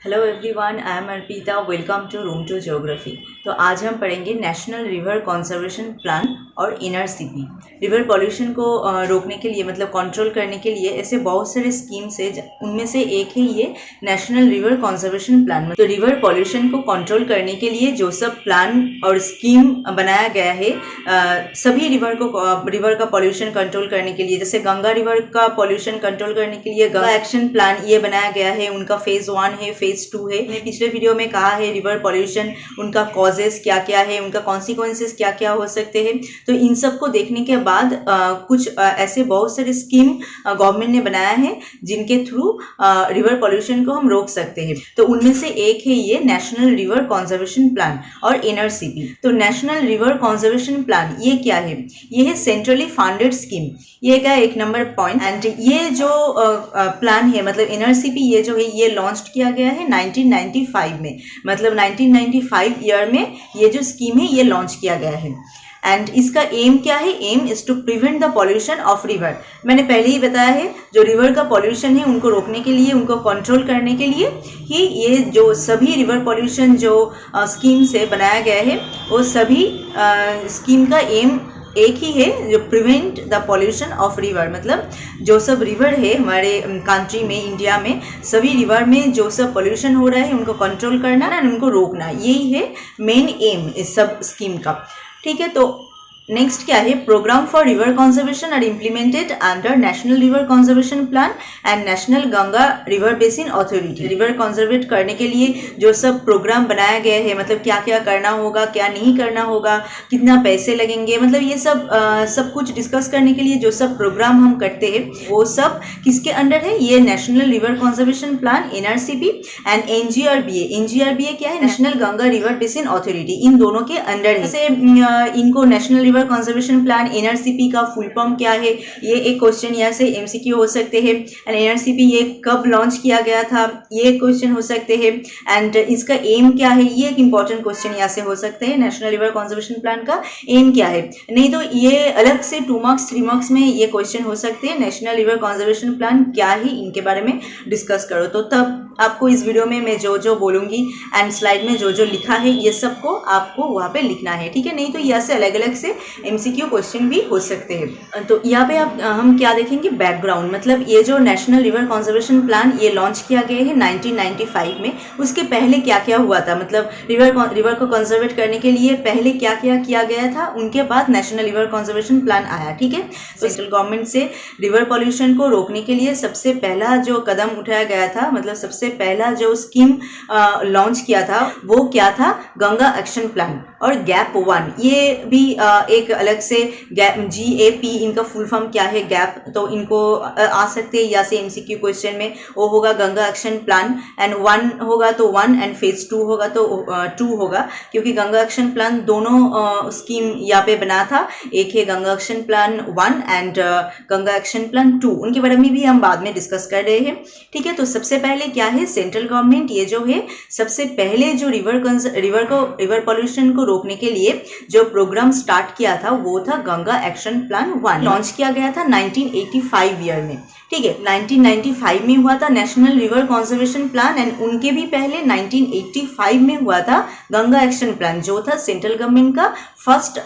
Hello everyone, I am Arpita. Welcome to room to geography. तो आज हम पढ़ेंगे नेशनल रिवर कंजर्वेशन प्लान और एनआरसीपी। रिवर पॉल्यूशन को रोकने के लिए मतलब कंट्रोल करने के लिए ऐसे बहुत सारे स्कीम्स है, उनमें से एक है ये नेशनल रिवर कंजर्वेशन प्लान। तो रिवर पॉल्यूशन को कंट्रोल करने के लिए जो सब प्लान और स्कीम बनाया गया है, सभी रिवर का पॉल्यूशन कंट्रोल करने के लिए, जैसे गंगा रिवर का पॉल्यूशन कंट्रोल करने के लिए गंगा एक्शन प्लान ये बनाया गया है। उनका फेज 1 है, फेज 2 है। मैंने पिछले वीडियो में कहा है रिवर पॉल्यूशन, उनका कॉजेस क्या क्या है, उनका कॉन्सिक्वेंसेस क्या क्या हो सकते हैं। तो इन सब को देखने के बाद कुछ ऐसे बहुत सारे स्कीम गवर्नमेंट ने बनाया है जिनके थ्रू रिवर पॉल्यूशन को हम रोक सकते हैं। तो उनमें से एक है ये नेशनल रिवर कंजर्वेशन प्लान और एनआरसीपी। तो नेशनल रिवर कंजर्वेशन प्लान ये क्या है? ये है सेंट्रली फंडेड स्कीम, ये का एक नंबर पॉइंट। एंड ये जो प्लान है मतलब एनआरसीपी ये जो है ये लॉन्च किया गया है 1995 में, मतलब 1995 ईयर में ये जो स्कीम है ये लॉन्च किया गया है। एंड इसका एम क्या है? Aim is to prevent the pollution of river. मैंने पहले ही बताया है जो रिवर का पॉल्यूशन है उनको रोकने के लिए, उनको कंट्रोल करने के लिए ही ये जो सभी रिवर पॉल्यूशन जो स्कीम से बनाया गया है वो सभी स्कीम का एम एक ही है, जो prevent the pollution of river. मतलब जो सब रिवर है हमारे कंट्री में, इंडिया में, सभी रिवर में जो सब पॉल्यूशन हो रहा है उनको कंट्रोल करना और उनको रोकना, यही है मेन एम इस सब स्कीम का। ठीक है, तो नेक्स्ट क्या है? Program for river conservation are implemented under national river conservation plan and national Ganga river basin authority. River conserve करने के लिए जो सब प्रोग्राम बनाया गया है, मतलब क्या क्या करना होगा, क्या नहीं करना होगा, कितना पैसे लगेंगे, मतलब ये सब कुछ डिस्कस करने के लिए जो सब प्रोग्राम हम करते हैं वो सब किसके अंडर है? ये national river conservation plan NRCP and NGRBA. NGRBA क्या है? National Ganga river basin authority. इन दोनों के अंडर है। जैसे इनको national river conservation plan NRCP का फुल फॉर्म क्या है, ये एक क्वेश्चन यहाँ से एमसीक्यू हो सकते हैं। एंड एनआरसीपी ये कब लॉन्च किया गया था, ये क्वेश्चन हो सकते हैं। एंड इसका एम क्या है, ये एक इंपॉर्टेंट क्वेश्चन यहाँ से हो सकते हैं। नेशनल रिवर कंजर्वेशन प्लान का एम क्या है? नहीं तो ये अलग से 2 मार्क्स 3 मार्क्स में ये क्वेश्चन हो सकते हैं। नेशनल रिवर कंजर्वेशन प्लान क्या है, इनके बारे में डिस्कस करो। तो तब आपको इस वीडियो में मैं जो जो बोलूंगी एंड स्लाइड में जो जो लिखा है ये सबको आपको वहाँ पे लिखना है। ठीक है, नहीं तो यहाँ से अलग अलग से एमसीक्यू क्वेश्चन भी हो सकते हैं। तो यहाँ पे हम क्या देखेंगे? बैकग्राउंड। मतलब ये जो नेशनल रिवर कंजर्वेशन प्लान ये लॉन्च किया गया है 1995 में, उसके पहले क्या क्या हुआ था, मतलब रिवर को कंजर्वेट करने के लिए पहले क्या क्या किया गया था, उनके बाद नेशनल रिवर कंजर्वेशन प्लान आया। ठीक है, तो सेंट्रल गवर्नमेंट से रिवर पॉल्यूशन को रोकने के लिए सबसे पहला जो कदम उठाया गया था, मतलब सबसे पहला जो स्कीम लॉन्च किया था वो क्या था? गंगा एक्शन प्लान और गैप 1। ये भी एक अलग से गैप, GAP इनका फुल फॉर्म क्या है? गैप। तो इनको आ सकते हैं या से एमसीक्यू क्वेश्चन में। वो होगा गंगा एक्शन प्लान एंड 1 होगा तो 1 एंड फेज 2 होगा तो 2 होगा, क्योंकि गंगा एक्शन प्लान दोनों स्कीम यहाँ पे बना था। एक है Ganga action plan 1 and Ganga action plan 2, उनके बारे में भी हम बाद में डिस्कस कर रहे हैं। ठीक है, तो सबसे पहले क्या है? सेंट्रल गवर्नमेंट ये जो है सबसे पहले जो रिवर पॉल्यूशन को रोकने के लिए जो प्रोग्राम स्टार्ट किया था वो था गंगा एक्शन प्लान 1। लॉन्च किया गया था 1985 ईयर में। ठीक है, 1995 में हुआ था national river conservation plan and उनके भी पहले 1985 में हुआ था गंगा एक्शन प्लान, जो था सेंट्रल गवर्नमेंट का फर्स्ट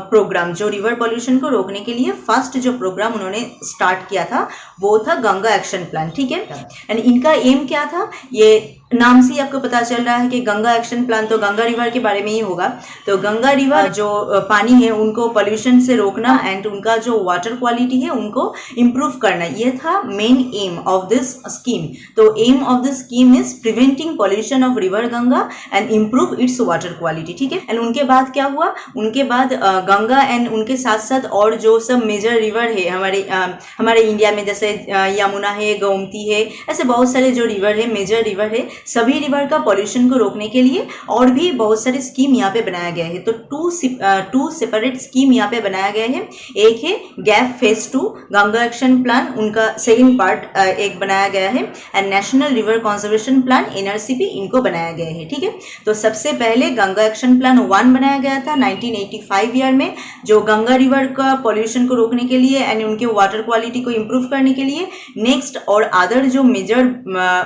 प्रोग्राम, जो रिवर पॉल्यूशन को रोकने के लिए फर्स्ट जो प्रोग्राम उन्होंने स्टार्ट किया था वो था गंगा एक्शन प्लान। ठीक है, एंड इनका एम क्या था? ये नाम से आपको पता चल रहा है कि गंगा एक्शन प्लान तो गंगा रिवर के बारे में ही होगा। तो गंगा रिवर जो पानी है उनको पॉल्यूशन से रोकना एंड उनका जो वाटर क्वालिटी है उनको इम्प्रूव करना, ये था main aim of this scheme. तो aim of this scheme is preventing pollution of river Ganga and improve its water quality. ठीक है, एंड उनके बाद क्या हुआ? उनके बाद गंगा एंड उनके साथ साथ और जो सब मेजर रिवर है हमारे इंडिया में, जैसे यमुना है, गोमती है, ऐसे बहुत सारे जो रिवर है, मेजर रिवर है, सभी रिवर का पॉल्यूशन को रोकने के लिए और भी बहुत सारे स्कीम यहाँ पे बनाया गया है। तो टू सेपरेट स्कीम यहाँ पे बनाया गया है। एक है gap phase 2 Ganga action plan, उनका सेकेंड पार्ट एक बनाया गया है, and national river conservation plan NRCP इनको बनाया गया है। ठीक है, तो सबसे पहले गंगा एक्शन प्लान 1 बनाया गया था 1985 ईयर में, जो गंगा रिवर का पॉल्यूशन को रोकने के लिए एंड उनके वाटर क्वालिटी को इम्प्रूव करने के लिए। नेक्स्ट और अदर जो मेजर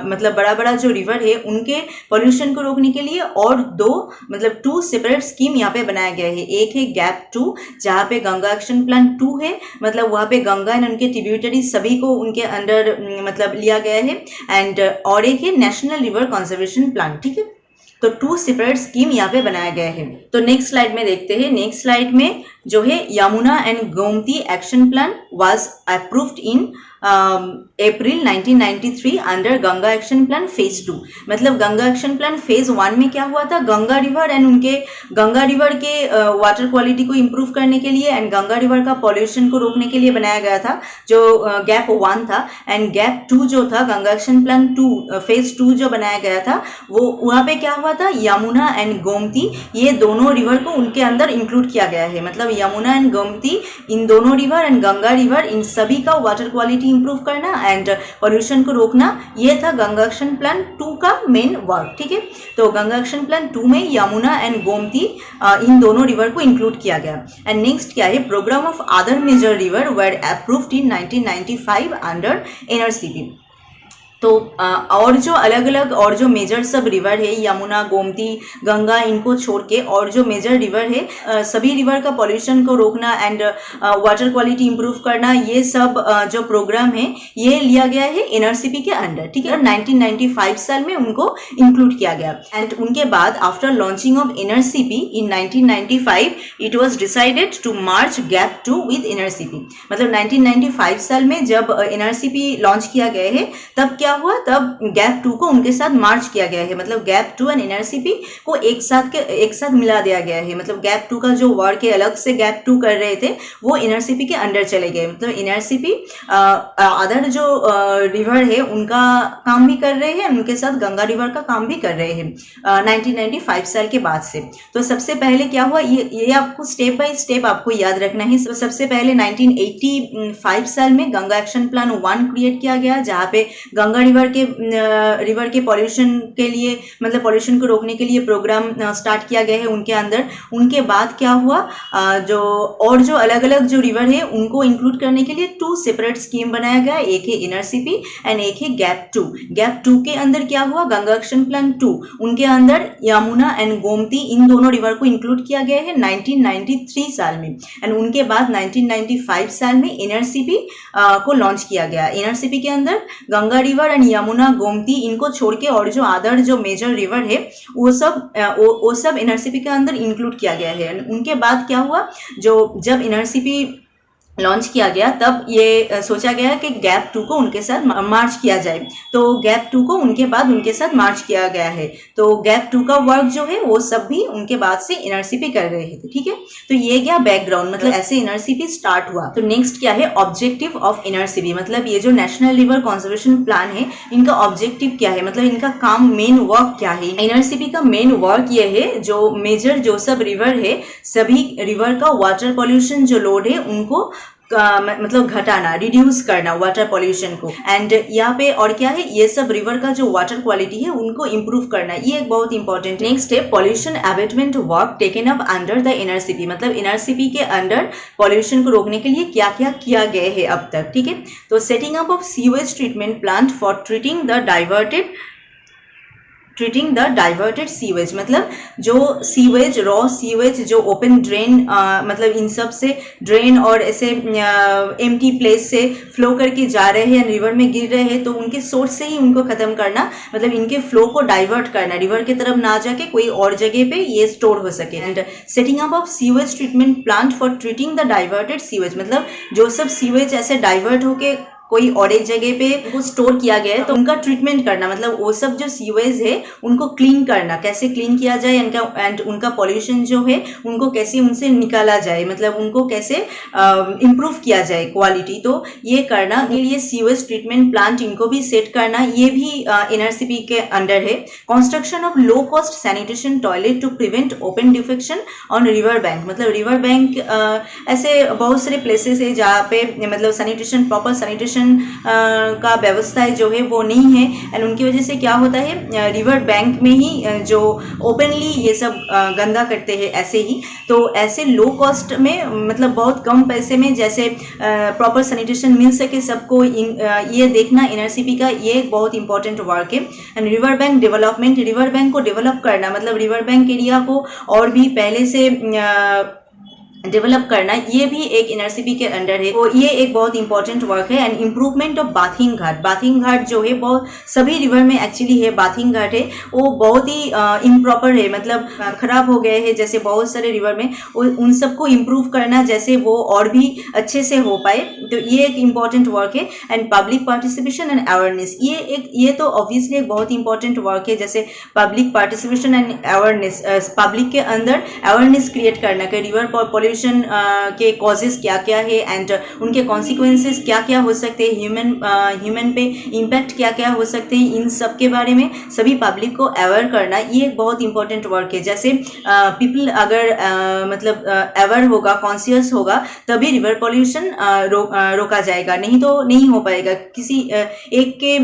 मतलब बड़ा बड़ा जो रिवर है उनके पॉल्यूशन को रोकने के लिए और दो मतलब 2 सेपरेट स्कीम यहाँ पे बनाया गया है। एक है गैप 2 जहाँ पे गंगा एक्शन प्लान 2 है, मतलब वहाँ पे गंगा एंड उनके ट्रिब्यूटरी सभी को उनके अंडर मतलब लिया गया है, एंड और एक है नेशनल रिवर कंजर्वेशन प्लान। ठीक है, तो 2 सेपरेट स्कीम यहाँ पे बनाया गया है। तो नेक्स्ट स्लाइड में देखते हैं। नेक्स्ट स्लाइड में जो है Yamuna and Gomti action plan was approved in April 1993 under Ganga action plan phase 2। मतलब गंगा एक्शन प्लान फेज 1 में क्या हुआ था, गंगा रिवर एंड उनके गंगा रिवर के वाटर क्वालिटी को इम्प्रूव करने के लिए एंड गंगा रिवर का पॉल्यूशन को रोकने के लिए बनाया गया था जो गैप 1 था। एंड गैप 2 जो था गंगा एक्शन प्लान 2 फेज 2 जो बनाया गया था वो वहाँ पे क्या हुआ था, यमुना एंड गोमती ये दोनों रिवर को उनके अंदर इंक्लूड किया गया है। मतलब यमुना एंड गोमती इन दोनों river and Ganga river in सभी का वाटर क्वालिटी इंप्रूव करना एंड पॉल्यूशन को रोकना, ये था गंगा एक्शन प्लान 2 का मेन वर्क। ठीक है, तो गंगा एक्शन प्लान 2 में यमुना एंड गोमती इन दोनों रिवर को इंक्लूड किया गया। एंड नेक्स्ट क्या है, programme of other major river were approved in 1995 under NRCP. तो और जो अलग अलग और जो मेजर सब रिवर है यमुना गोमती गंगा इनको छोड़ के और जो मेजर रिवर है सभी रिवर का पॉल्यूशन को रोकना एंड वाटर क्वालिटी इंप्रूव करना, ये सब जो प्रोग्राम है ये लिया गया है एनआरसीपी के अंडर। ठीक है, 1995 साल में उनको इंक्लूड किया गया। एंड उनके बाद after launching of NRCP in 1995 it was decided to merge GAP 2 with NRCP. मतलब 1995 साल में जब एनआरसीपी लॉन्च किया गया है तब क्या हुआ, तब गैप 2 को उनके साथ मार्च किया गया है। मतलब गैप 2 एंड एनआरसीपी को एक साथ मिला दिया गया है। मतलब गैप 2 का जो वर्क है अलग से गैप 2 कर रहे थे वो एनआरसीपी के अंडर चले गए। मतलब एनआरसीपी अदर जो रिवर है उनका काम भी कर रहे हैं, उनके साथ गंगा रिवर का काम भी कर रहे हैं 1995 साल के बाद से। तो सबसे पहले क्या हुआ, ये आपको स्टेप बाय स्टेप आपको याद रखना है। तो सबसे पहले 1985 साल में गंगा एक्शन प्लान 1 क्रिएट किया गया जहाँ पे गंगा रिवर के पॉल्यूशन के लिए मतलब पॉल्यूशन को रोकने के लिए प्रोग्राम स्टार्ट किया गया है उनके अंदर। उनके बाद क्या हुआ, जो अलग अलग जो रिवर है उनको इंक्लूड करने के लिए 2 सेपरेट स्कीम बनाया गया। एक है एनआरसीपी एंड एक है गैप 2। गैप 2 के अंदर क्या हुआ, गंगा एक्शन प्लान 2 उनके अंदर यमुना एंड गोमती इन दोनों रिवर को इंक्लूड किया गया है 1993 साल में। एंड उनके बाद 1995 साल में एनआरसीपी को लॉन्च किया गया। एनआरसीपी के अंदर गंगा रिवर एंड यमुना गोमती इनको छोड़ के और जो अदर जो मेजर रिवर है वो सब एनआरसीपी के अंदर इंक्लूड किया गया है। उनके बाद क्या हुआ, जब एनआरसीपी लॉन्च किया गया तब ये सोचा गया कि गैप 2 को उनके साथ मार्च किया जाए। तो गैप 2 को उनके बाद उनके साथ मार्च किया गया है। तो गैप 2 का वर्क जो है वो सब भी उनके बाद से एनआरसीपी कर रहे थे। ठीक है, तो ये गया बैकग्राउंड, मतलब ऐसे एनआरसीपी स्टार्ट हुआ। तो नेक्स्ट क्या है, ऑब्जेक्टिव ऑफ एनआरसीपी। मतलब ये जो नेशनल रिवर कंजर्वेशन प्लान है इनका ऑब्जेक्टिव क्या है, मतलब इनका काम मेन वर्क क्या है। एनआरसीपी का मेन वर्क ये है जो मेजर जो सब रिवर है सभी रिवर का वाटर पॉल्यूशन जो लोड है उनको मतलब घटाना, रिड्यूस करना वाटर पॉल्यूशन को। एंड यहाँ पे और क्या है, ये सब रिवर का जो वाटर क्वालिटी है उनको इम्प्रूव करना, ये एक बहुत इंपॉर्टेंट। नेक्स्ट है pollution abatement work taken up under the NRCP. मतलब एनआरसीपी के अंडर पॉल्यूशन को रोकने के लिए क्या क्या किया गया है अब तक। ठीक है, तो setting up of sewage treatment plant for treating the diverted sewage. मतलब जो सीवेज रॉ सीवेज जो ओपन ड्रेन मतलब इन सब से ड्रेन और ऐसे एम्प्टी प्लेस से फ्लो करके जा रहे हैं रिवर में गिर रहे हैं, तो उनके सोर्स से ही उनको खत्म करना, मतलब इनके फ्लो को डाइवर्ट करना, रिवर की तरफ ना जाके कोई और जगह पे ये स्टोर हो सके। And setting up of sewage treatment plant for treating the diverted sewage. मतलब जो सब सीवेज ऐसे डाइवर्ट होके कोई और एक जगह पे वो स्टोर किया गया है तो उनका ट्रीटमेंट करना, मतलब वो सब जो सीवेज है उनको क्लीन करना, कैसे क्लीन किया जाए एंड उनका पॉल्यूशन जो है उनको कैसे उनसे निकाला जाए, मतलब उनको कैसे इम्प्रूव किया जाए क्वालिटी। तो ये करना के लिए सीवेज ट्रीटमेंट प्लांट इनको भी सेट करना, ये भी एनआरसीपी के अंडर है। Construction of low cost sanitation toilet to prevent open defecation on river bank. मतलब रिवर बैंक ऐसे बहुत सारे प्लेसेस है जहाँ पे मतलब सैनिटेशन प्रॉपर सैनिटेशन सैनिटेशन का व्यवस्था जो है वो नहीं है, एंड उनकी वजह से क्या होता है, रिवर बैंक में ही जो ओपनली ये सब गंदा करते हैं ऐसे ही। तो ऐसे लो कॉस्ट में, मतलब बहुत कम पैसे में जैसे प्रॉपर सैनिटेशन मिल सके सबको, ये देखना एनआरसीपी का ये एक बहुत इंपॉर्टेंट वर्क है। And river bank development, river bank को डेवलप करना, मतलब रिवर बैंक एरिया को और भी पहले से डेवलप करना, ये भी एक एनआरसीपी के अंडर है। तो ये एक बहुत इंपॉर्टेंट वर्क है। And improvement of bathing ghat, bathing ghat जो है बहुत सभी रिवर में एक्चुअली है, बाथिंग घाट है वो बहुत ही इम्प्रॉपर है, मतलब खराब हो गए हैं जैसे बहुत सारे रिवर में, उन सबको इम्प्रूव करना जैसे वो और भी अच्छे से हो पाए, तो ये एक इम्पॉर्टेंट वर्क है। And public participation and awareness, ये तो ऑब्वियसली एक बहुत इंपॉर्टेंट वर्क है, जैसे public participation and awareness, public के अंदर अवेयरनेस क्रिएट करना कि रिवर पॉल्यूशन के कॉजेस क्या क्या है एंड उनके कॉन्सिक्वेंसेस क्या क्या हो सकते हैं, ह्यूमन पे इम्पैक्ट क्या क्या हो सकते हैं, इन सब के बारे में सभी पब्लिक को अवेयर करना, ये एक बहुत इंपॉर्टेंट वर्क है। जैसे पीपल अगर मतलब अवेयर होगा, कॉन्शियस होगा, तभी रिवर पॉल्यूशन रोका जाएगा, नहीं तो नहीं हो पाएगा। किसी एक के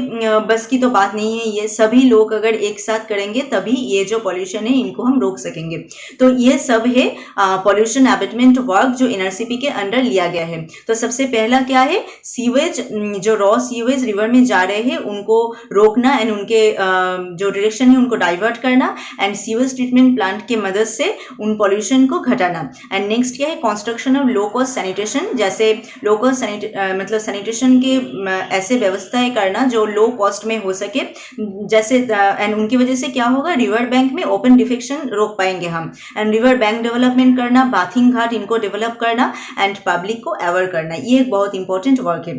बस की तो बात नहीं है, ये सभी लोग अगर एक साथ करेंगे तभी ये जो पॉल्यूशन है इनको हम रोक सकेंगे। तो ये सब है पॉल्यूशन एबेटमेंट वर्क जो एनआरसीपी के अंडर लिया गया है। तो सबसे पहला क्या है, सीवेज, जो रॉ सीवेज रिवर में जा रहे हैं उनको रोकना एंड उनके जो डायरेक्शन है उनको डाइवर्ट करना, एंड सीवेज ट्रीटमेंट प्लांट के मदद से उन पॉल्यूशन को घटाना। एंड नेक्स्ट क्या है, construction of low cost sanitation, जैसे लो कॉस्ट मतलब सैनिटेशन के ऐसे व्यवस्थाएं करना जो लो कॉस्ट में हो सके, जैसे एंड उनकी वजह से क्या होगा, रिवर बैंक में ओपन डिफेक्शन रोक पाएंगे हम। एंड रिवर बैंक डेवलपमेंट करना, बाथिंग घाट इनको डेवलप करना एंड पब्लिक को अवेयर करना, ये एक बहुत इंपॉर्टेंट वर्क है।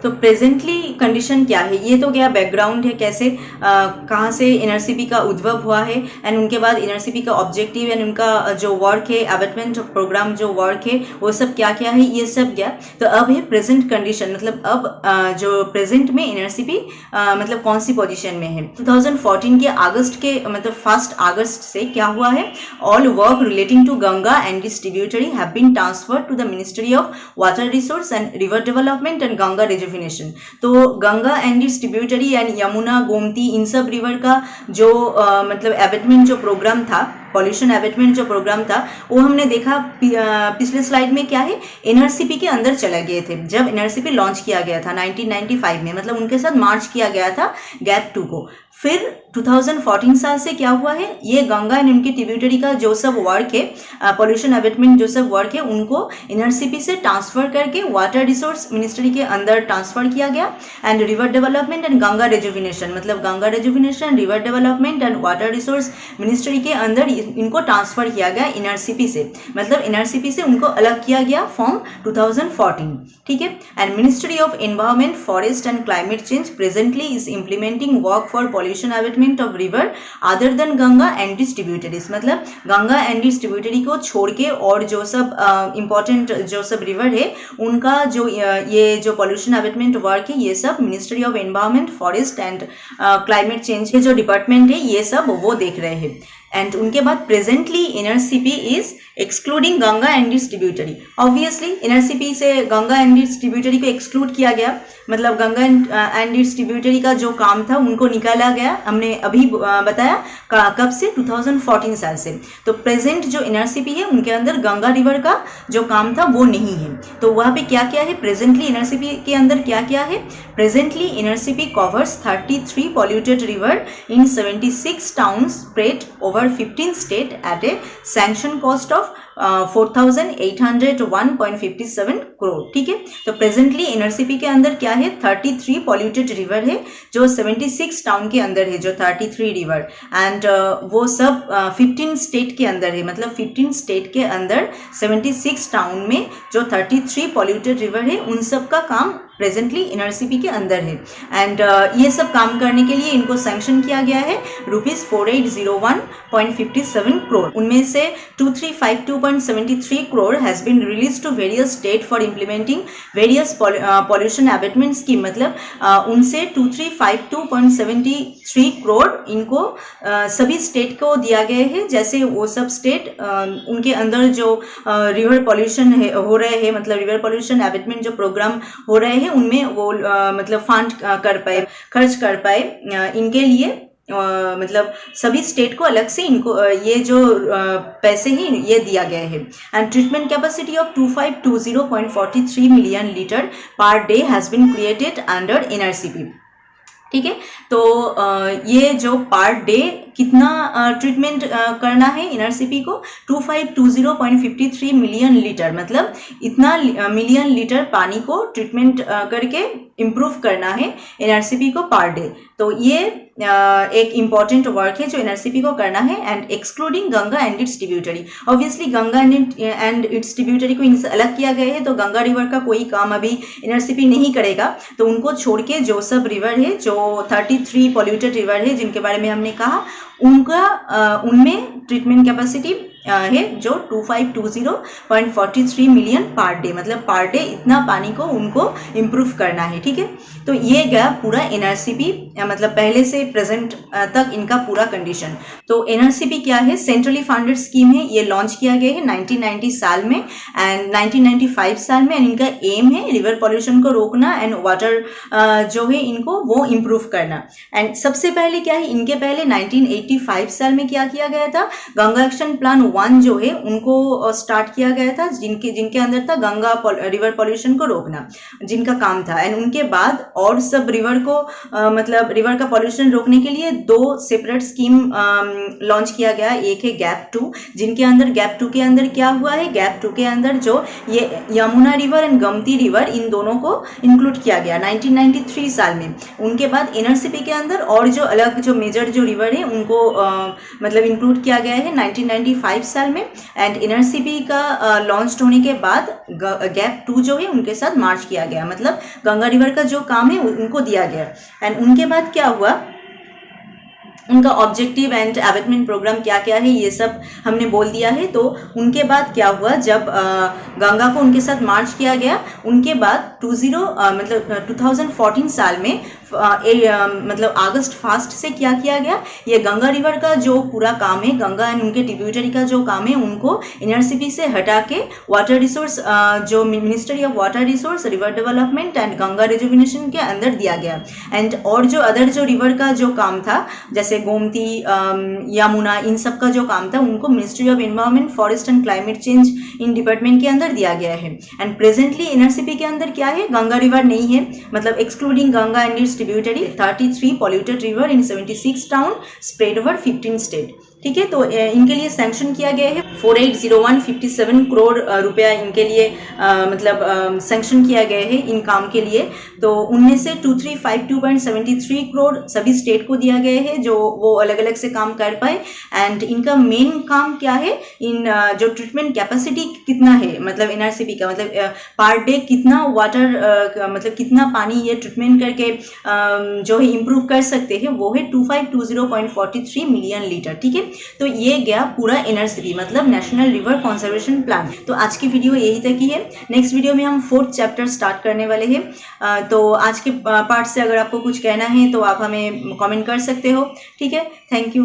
तो प्रेजेंटली कंडीशन क्या है, ये तो गया बैकग्राउंड है, कैसे कहाँ से एनआरसीपी का उद्भव हुआ है, एंड उनके बाद एनआरसीपी का ऑब्जेक्टिव एंड उनका जो वर्क है, एबेटमेंट प्रोग्राम जो वर्क है वो सब क्या क्या है, ये सब गया। तो अब है प्रेजेंट कंडीशन, मतलब अब जो प्रेजेंट में एनआरसीपी मतलब कौन सी पोजीशन में है। 2014 के अगस्त के मतलब 1 अगस्त से क्या हुआ है, all work relating to Ganga and this tributary have been transferred to the ministry of water resource and river development and Ganga rejuvenation. तो Ganga and its tributary and Yamuna, Gomti, इन सब रिवर का जो मतलब एबेटमेंट जो प्रोग्राम था, पॉल्यूशन एबेटमेंट जो प्रोग्राम था, वो हमने देखा पिछले स्लाइड में क्या है, एनआरसीपी के अंदर चले गए थे जब एनआरसीपी लॉन्च किया गया था 1995 में, मतलब उनके साथ मार्च किया गया था गैप 2 को। फिर 2014 साल से क्या हुआ है, ये गंगा एंड उनकी ट्रिब्यूटरी का जो सब वर्क है, पॉल्यूशन एबेटमेंट जो सब वर्क है, उनको एनआरसीपी से ट्रांसफर करके वाटर रिसोर्स मिनिस्ट्री के अंदर ट्रांसफर किया गया। And river development and Ganga rejuvenation, मतलब Ganga rejuvenation, river development and water resource ministry के अंदर इनको ट्रांसफर किया गया एनआरसीपी से, मतलब एनआरसीपी से उनको अलग किया गया फॉर्म 2014, ठीक है। And ministry of environment, forest and climate change presently is implementing work for pollution abetment of river other than Ganga and this tributaries, मतलब गंगा एंड दिस ट्रिब्यूटरी को छोड़ के और जो सब इंपॉर्टेंट जो सब रिवर है उनका जो ये जो पॉल्यूशन एबेटमेंट वर्क है, ये सब ministry of environment, forest and climate change के जो डिपार्टमेंट है ये सब वो देख रहे हैं। एंड उनके बाद presently NRCP is excluding Ganga and its tributary. Obviously NRCP से गंगा एंड इट्स ट्रिब्यूटरी को एक्सक्लूड किया गया, मतलब गंगा एंड इट्स ट्रिब्यूटरी का जो काम था उनको निकाला गया, हमने अभी बताया कब से, 2014 साल से। तो प्रेजेंट जो एनआरसीपी है उनके अंदर गंगा रिवर का जो काम था वो नहीं है। तो वहाँ पे क्या क्या है प्रेजेंटली एनआरसीपी के अंदर, क्या क्या है presently, NRCP covers 33 polluted river in 76 towns spread over 15 states at a sanction cost of 4,801.57 crore, ठीक है। तो प्रेजेंटली एनआरसीपी के अंदर क्या है, 33 polluted river है जो 76 टाउन के अंदर है, जो 33 रिवर, एंड वो सब 15 स्टेट के अंदर है, मतलब 15 स्टेट के अंदर 76 टाउन में जो 33 polluted river है उन सब का काम प्रेजेंटली एनआरसीपी के अंदर है। एंड ये सब काम करने के लिए इनको सैंक्शन किया गया है ₹4801.57 करोड़। उनमें से 2352 52.73 crore has been released to various state for implementing various pollution abatement scheme. मतलब उनसे 2352.73 करोड़ इनको सभी स्टेट को दिया गया है। जैसे वो सब स्टेट उनके अंदर जो रिवर पॉल्यूशन हो रहे हैं, मतलब रिवर पॉल्यूशन एबेटमेंट जो प्रोग्राम हो रहे हैं उनमें वो मतलब फंड कर पाए, खर्च कर पाए इनके लिए। मतलब सभी स्टेट को अलग से इनको ये जो पैसे हैं ये दिया गया है। And treatment capacity of 2520.43 million litre per day has been created under NRCP. ठीक है, तो ये जो पर डे कितना ट्रीटमेंट करना है एनआरसीपी को 2520.53 मिलियन लीटर, मतलब इतना मिलियन लीटर पानी को ट्रीटमेंट करके इम्प्रूव करना है एनआरसीपी को पर डे। तो ये एक इम्पॉर्टेंट वर्क है जो एनआरसीपी को करना है। And excluding Ganga and its tributary, obviously Ganga and its tributary को इनसे अलग किया गया है, तो गंगा रिवर का कोई काम अभी एनआरसीपी नहीं करेगा। तो उनको छोड़ के जो सब रिवर है, जो 33 पॉल्यूटेड रिवर है जिनके बारे में हमने कहा, उनका उनमें ट्रीटमेंट कैपेसिटी है जो 2520.43 मिलियन पर डे, मतलब पर डे इतना पानी को उनको इम्प्रूव करना है। ठीक है, तो ये गया पूरा एनआरसीपी, मतलब पहले से प्रेजेंट तक इनका पूरा कंडीशन। तो एनआरसीपी क्या है? सेंट्रली फंडेड स्कीम है, ये लॉन्च किया गया है 1990 साल में एंड 1995 साल में। एंड इनका एम है रिवर पॉल्यूशन को रोकना एंड वाटर जो है इनको वो इम्प्रूव करना। एंड सबसे पहले क्या है, इनके पहले 1985 साल में क्या किया गया था, गंगा एक्शन प्लान 1 जो है उनको स्टार्ट किया गया था, जिनके अंदर था गंगा रिवर पॉल्यूशन को रोकना, जिनका काम था। एंड उनके बाद और सब रिवर को मतलब रिवर का पॉल्यूशन रोकने के लिए 2 सेपरेट स्कीम लॉन्च किया गया। एक है गैप 2, जिनके अंदर गैप 2 के अंदर क्या हुआ है, गैप 2 के अंदर जो ये Yamuna river and Gomti river in दोनों को इंक्लूड किया गया 1993 साल में। उनके बाद एनआरसीपी के अंदर और जो अलग जो मेजर जो रिवर है उनको मतलब इंक्लूड किया गया है 1995 साल में। एंड एनआरसीपी का लॉन्च होने के बाद गैप 2 जो है उनके साथ मार्च किया गया, मतलब गंगा रिवर का जो काम है उनको दिया गया। एंड उनके बाद क्या हुआ, उनका ऑब्जेक्टिव एंड एबेटमेंट प्रोग्राम क्या क्या है ये सब हमने बोल दिया है। तो उनके बाद क्या हुआ, जब गंगा को उनके साथ मार्च किया गया, उनके बाद 2014 साल में मतलब अगस्त 1 से क्या किया गया, ये गंगा रिवर का जो पूरा काम है, गंगा एंड उनके ट्रिब्यूटरी का जो काम है, उनको एनआरसीपी से हटा के वाटर रिसोर्स जो ministry of water resource, river development and Ganga rejuvenation के अंदर दिया गया। एंड और जो अदर जो रिवर का जो काम था, जैसे गोमती, यमुना, इन सब का जो काम था, उनको ministry of environment, forest and climate change in department के अंदर दिया गया है। एंड प्रेजेंटली एनआरसीपी के अंदर क्या है, गंगा रिवर नहीं है, मतलब excluding Ganga and its tributary 33 polluted river in 76 town spread over 15 state। ठीक है, तो इनके लिए सैंक्शन किया गया है 480157 करोड़ रुपया इनके लिए मतलब सैंक्शन किया गया है इन काम के लिए। तो उनमें से 2352.73 करोड़ सभी स्टेट को दिया गया है जो वो अलग अलग से काम कर पाए। एंड इनका मेन काम क्या है, इन जो ट्रीटमेंट कैपेसिटी कितना है, मतलब एनआरसीपी का मतलब पर डे कितना वाटर मतलब कितना पानी ये ट्रीटमेंट करके जो है इम्प्रूव कर सकते हैं, वो है 2520.43 मिलियन लीटर। ठीक है, तो ये गया पूरा एनआरसीपी मतलब नेशनल रिवर कंजर्वेशन प्लान। तो आज की वीडियो यही तक ही है। नेक्स्ट वीडियो में हम 4th चैप्टर स्टार्ट करने वाले हैं। तो आज के पार्ट से अगर आपको कुछ कहना है तो आप हमें कमेंट कर सकते हो। ठीक है, थैंक यू।